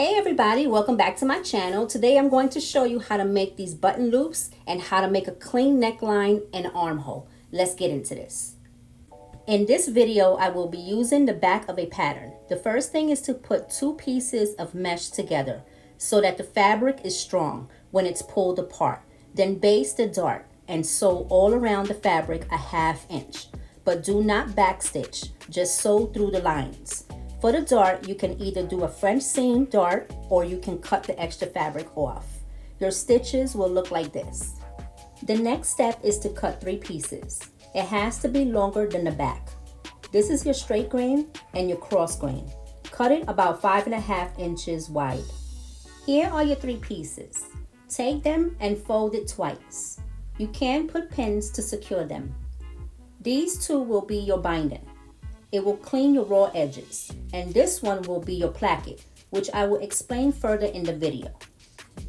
Hey everybody, welcome back to my channel. Today I'm going to show you how to make these button loops and how to make a clean neckline and armhole. Let's get into this. In this video, I will be using the back of a pattern. The first thing is to put two pieces of mesh together so that the fabric is strong when it's pulled apart. Then base the dart and sew all around the fabric a 1/2 inch. But do not backstitch, just sew through the lines. For the dart, you can either do a French seam dart or you can cut the extra fabric off. Your stitches will look like this. The next step is to cut 3 pieces. It has to be longer than the back. This is your straight grain and your cross grain. Cut it about 5.5 inches wide. Here are your 3 pieces. Take them and fold it twice. You can put pins to secure them. These 2 will be your binding. It will clean your raw edges, and this one will be your placket, which I will explain further in the video.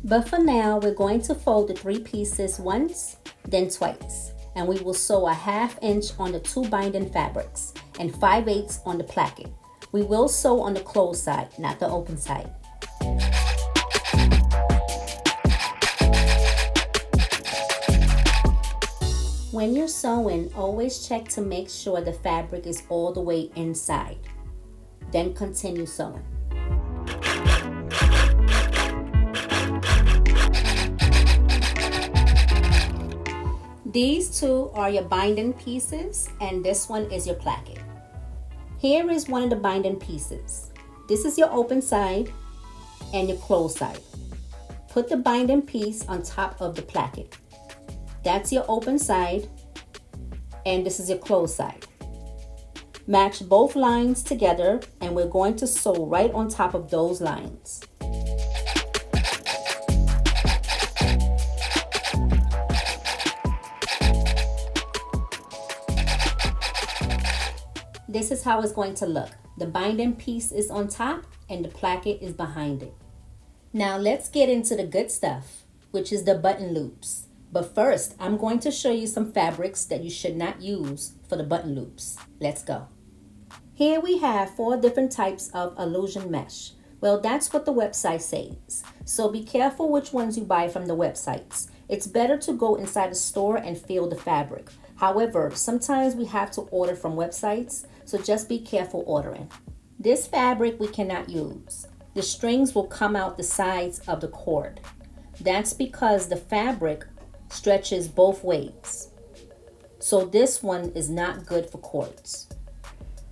But for now, we're going to fold the 3 pieces once, then twice, and we will sew a 1/2 inch on the 2 binding fabrics and 5/8 on the placket. We will sew on the closed side, not the open side. When you're sewing, always check to make sure the fabric is all the way inside. Then continue sewing. These 2 are your binding pieces and this one is your placket. Here is one of the binding pieces. This is your open side and your closed side. Put the binding piece on top of the placket. That's your open side, and this is your closed side. Match both lines together, and we're going to sew right on top of those lines. This is how it's going to look. The binding piece is on top, and the placket is behind it. Now let's get into the good stuff, which is the button loops. But first, I'm going to show you some fabrics that you should not use for the button loops. Let's go. Here we have 4 different types of illusion mesh. Well, that's what the website says. So be careful which ones you buy from the websites. It's better to go inside a store and feel the fabric. However, sometimes we have to order from websites, so just be careful ordering. This fabric we cannot use. The strings will come out the sides of the cord. That's because the fabric stretches both ways. So this one is not good for cords.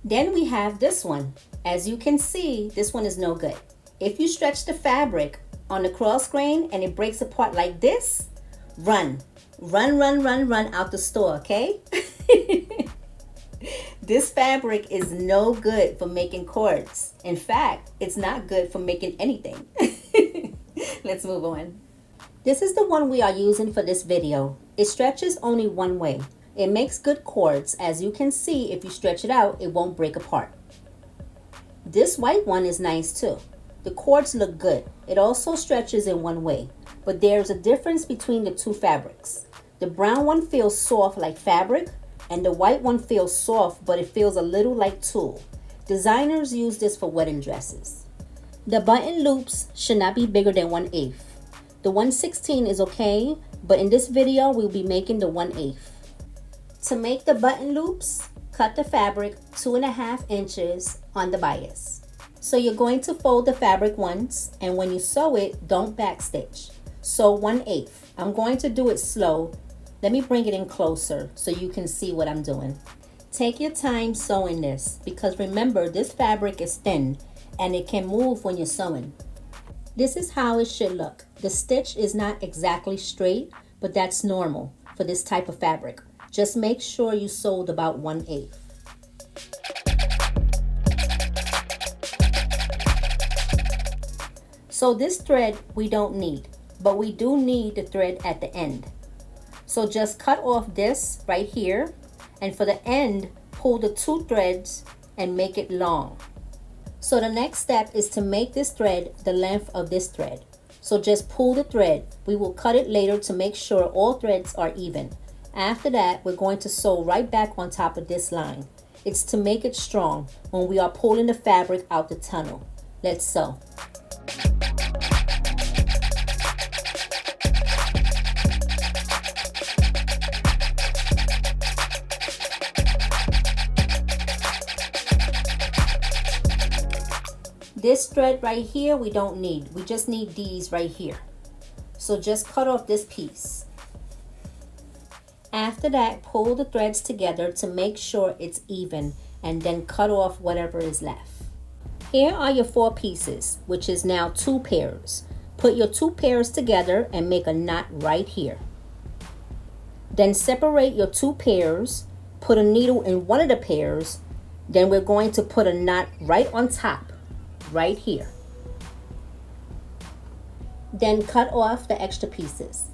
Then we have this one. As you can see, this one is no good. If you stretch the fabric on the cross grain and it breaks apart like this, run out the store, okay? This fabric is no good for making cords. In fact, it's not good for making anything. Let's move on. This is the one we are using for this video. It stretches only one way. It makes good cords. As you can see, if you stretch it out, it won't break apart. This white one is nice too. The cords look good. It also stretches in one way, but there's a difference between the 2 fabrics. The brown one feels soft like fabric, and the white one feels soft, but it feels a little like tulle. Designers use this for wedding dresses. The button loops should not be bigger than 1/8. The 1/16 is okay, but in this video, we'll be making the 1/8. To make the button loops, cut the fabric 2.5 inches on the bias. So you're going to fold the fabric once, and when you sew it, don't backstitch. Sew 1/8. I'm going to do it slow. Let me bring it in closer so you can see what I'm doing. Take your time sewing this, because remember, this fabric is thin, and it can move when you're sewing. This is how it should look. The stitch is not exactly straight, but that's normal for this type of fabric. Just make sure you sewed about 1/8. So this thread we don't need, but we do need the thread at the end. So just cut off this right here, and for the end, pull the 2 threads and make it long. So the next step is to make this thread the length of this thread. So just pull the thread. We will cut it later to make sure all threads are even. After that, we're going to sew right back on top of this line. It's to make it strong when we are pulling the fabric out the tunnel. Let's sew. This thread right here we don't need. We just need these right here. So just cut off this piece. After that, pull the threads together to make sure it's even and then cut off whatever is left. Here are your 4 pieces, which is now 2 pairs. Put your 2 pairs together and make a knot right here. Then separate your 2 pairs, put a needle in one of the pairs, then we're going to put a knot right on top, right here. Then cut off the extra pieces.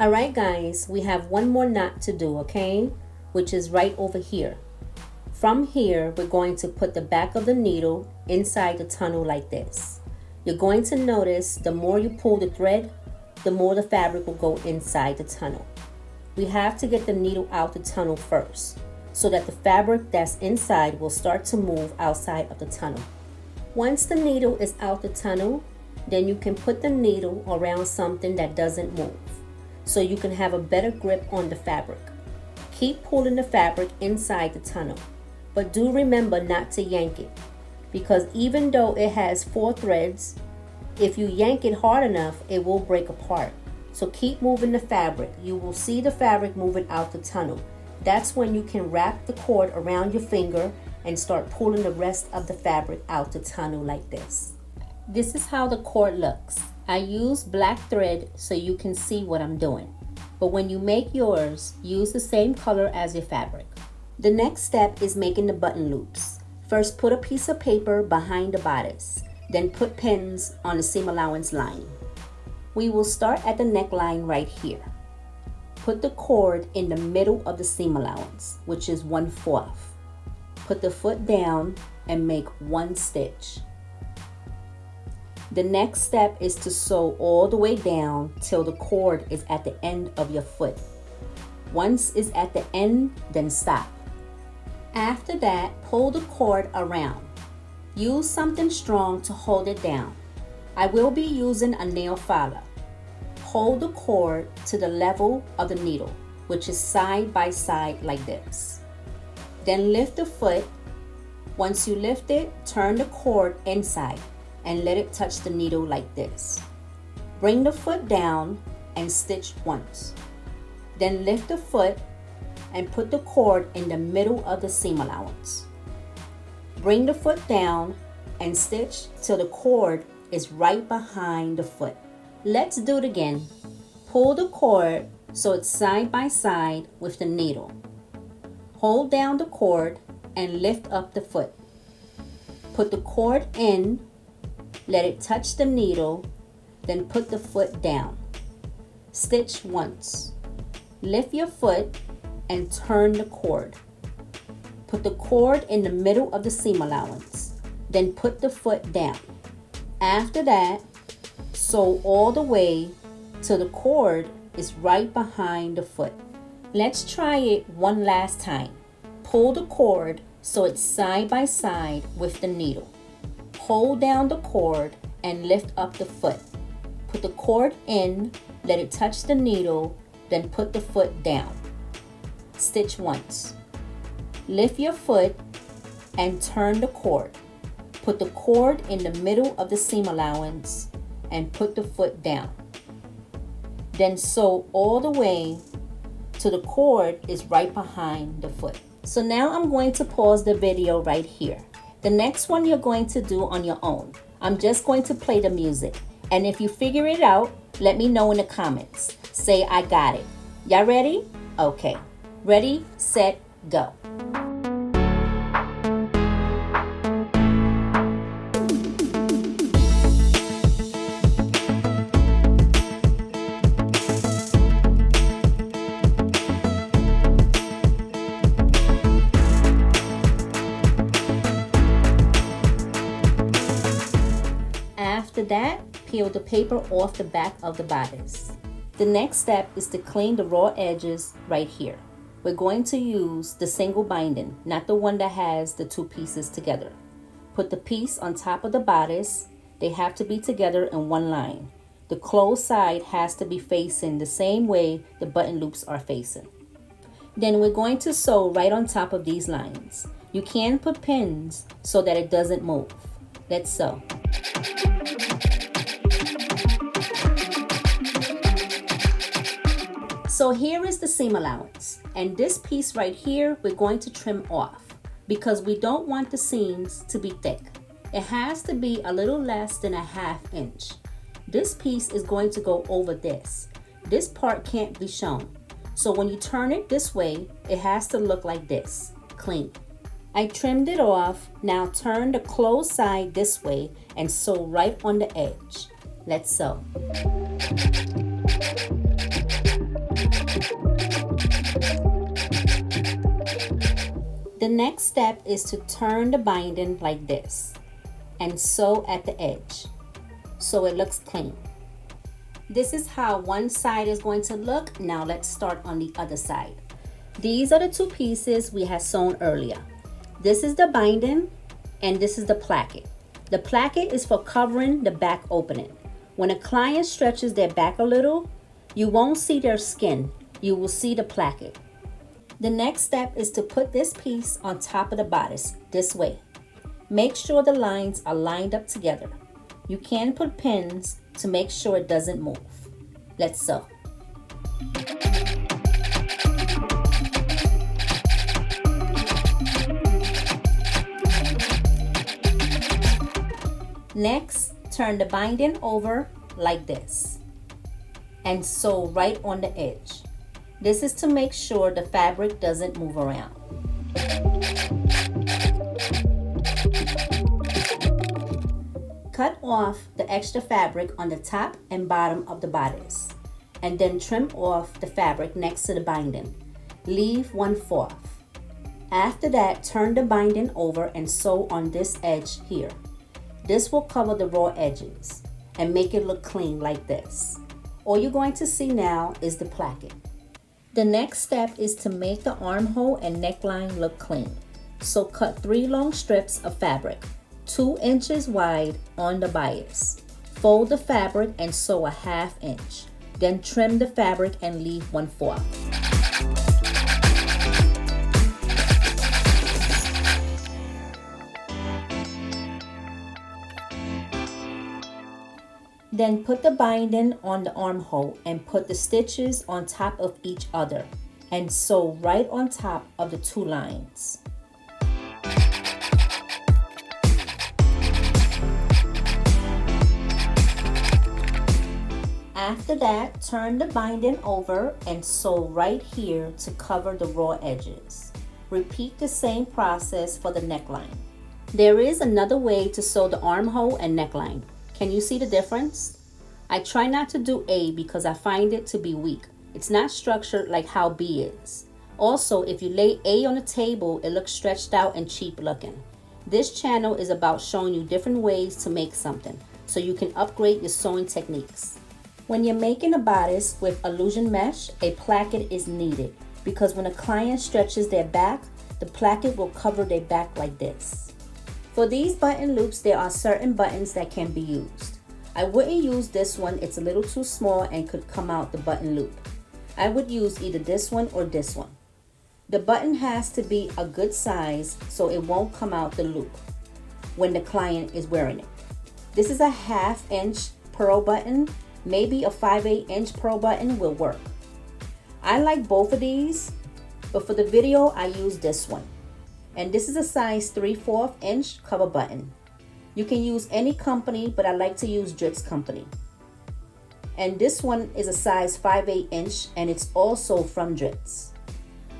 Alright guys, we have one more knot to do, okay? Which is right over here. From here, we're going to put the back of the needle inside the tunnel like this. You're going to notice the more you pull the thread, the more the fabric will go inside the tunnel. We have to get the needle out the tunnel first, so that the fabric that's inside will start to move outside of the tunnel. Once the needle is out the tunnel, then you can put the needle around something that doesn't move, so you can have a better grip on the fabric. Keep pulling the fabric inside the tunnel, but do remember not to yank it, because even though it has 4 threads, if you yank it hard enough, it will break apart. So keep moving the fabric. You will see the fabric moving out the tunnel. That's when you can wrap the cord around your finger and start pulling the rest of the fabric out the tunnel like this. This is how the cord looks. I use black thread so you can see what I'm doing. But when you make yours, use the same color as your fabric. The next step is making the button loops. First, put a piece of paper behind the bodice. Then put pins on the seam allowance line. We will start at the neckline right here. Put the cord in the middle of the seam allowance, which is 1/4. Put the foot down and make 1 stitch. The next step is to sew all the way down till the cord is at the end of your foot. Once it's at the end, then stop. After that, pull the cord around. Use something strong to hold it down. I will be using a nail filer. Hold the cord to the level of the needle, which is side by side like this. Then lift the foot. Once you lift it, turn the cord inside and let it touch the needle like this. Bring the foot down and stitch once. Then lift the foot and put the cord in the middle of the seam allowance. Bring the foot down and stitch till the cord is right behind the foot. Let's do it again. Pull the cord so it's side by side with the needle. Hold down the cord and lift up the foot. Put the cord in, let it touch the needle, then put the foot down. Stitch once. Lift your foot and turn the cord. Put the cord in the middle of the seam allowance, then put the foot down. After that, sew all the way till the cord is right behind the foot. Let's try it one last time. Pull the cord so it's side by side with the needle. Hold down the cord and lift up the foot. Put the cord in, let it touch the needle, then put the foot down. Stitch once. Lift your foot and turn the cord. Put the cord in the middle of the seam allowance and put the foot down. Then sew all the way till the cord is right behind the foot. So now I'm going to pause the video right here. The next one you're going to do on your own. I'm just going to play the music. And if you figure it out, let me know in the comments. Say I got it. Y'all ready? Okay. Ready, set, go. After that, peel the paper off the back of the bodice. The next step is to clean the raw edges right here. We're going to use the single binding, not the one that has the 2 pieces together. Put the piece on top of the bodice. They have to be together in one line. The closed side has to be facing the same way the button loops are facing. Then we're going to sew right on top of these lines. You can put pins so that it doesn't move. Let's sew. So here is the seam allowance, and this piece right here we're going to trim off because we don't want the seams to be thick. It has to be a little less than a 1/2 inch. This piece is going to go over this. This part can't be shown. So when you turn it this way, it has to look like this, clean. I trimmed it off. Now turn the closed side this way and sew right on the edge. Let's sew. The next step is to turn the binding like this and sew at the edge so it looks clean. This is how one side is going to look. Now let's start on the other side. These are the two pieces we had sewn earlier. This is the binding and this is the placket. The placket is for covering the back opening. When a client stretches their back a little, you won't see their skin. You will see the placket. The next step is to put this piece on top of the bodice this way. Make sure the lines are lined up together. You can put pins to make sure it doesn't move. Let's sew. Next, turn the binding over like this and sew right on the edge. This is to make sure the fabric doesn't move around. Cut off the extra fabric on the top and bottom of the bodice, and then trim off the fabric next to the binding. Leave 1/4. After that, turn the binding over and sew on this edge here. This will cover the raw edges and make it look clean like this. All you're going to see now is the placket. The next step is to make the armhole and neckline look clean. So cut 3 long strips of fabric, 2 inches wide on the bias. Fold the fabric and sew a 1/2 inch. Then trim the fabric and leave 1/4. Then put the binding on the armhole and put the stitches on top of each other and sew right on top of the 2 lines. After that, turn the binding over and sew right here to cover the raw edges. Repeat the same process for the neckline. There is another way to sew the armhole and neckline. Can you see the difference? I try not to do A because I find it to be weak. It's not structured like how B is. Also, if you lay A on the table, it looks stretched out and cheap looking. This channel is about showing you different ways to make something so you can upgrade your sewing techniques. When you're making a bodice with illusion mesh, a placket is needed because when a client stretches their back, the placket will cover their back like this. For these button loops, there are certain buttons that can be used. I wouldn't use this one, it's a little too small and could come out the button loop. I would use either this one or this one. The button has to be a good size so it won't come out the loop when the client is wearing it. This is a 1/2 inch pearl button. Maybe a 5/8 inch pearl button will work. I like both of these, but for the video, I use this one. And this is a size 3/4 inch cover button. You can use any company, but I like to use Dritz company. And this one is a size 5/8 inch and it's also from Dritz.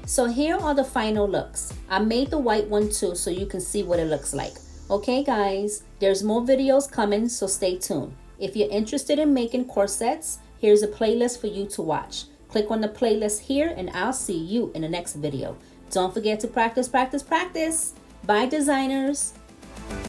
So here are the final looks. I made the white one too so you can see what it looks like. Okay guys, there's more videos coming, so stay tuned. If you're interested in making corsets, here's a playlist for you to watch. Click on the playlist here and I'll see you in the next video. Don't forget to practice, practice, practice. Bye designers.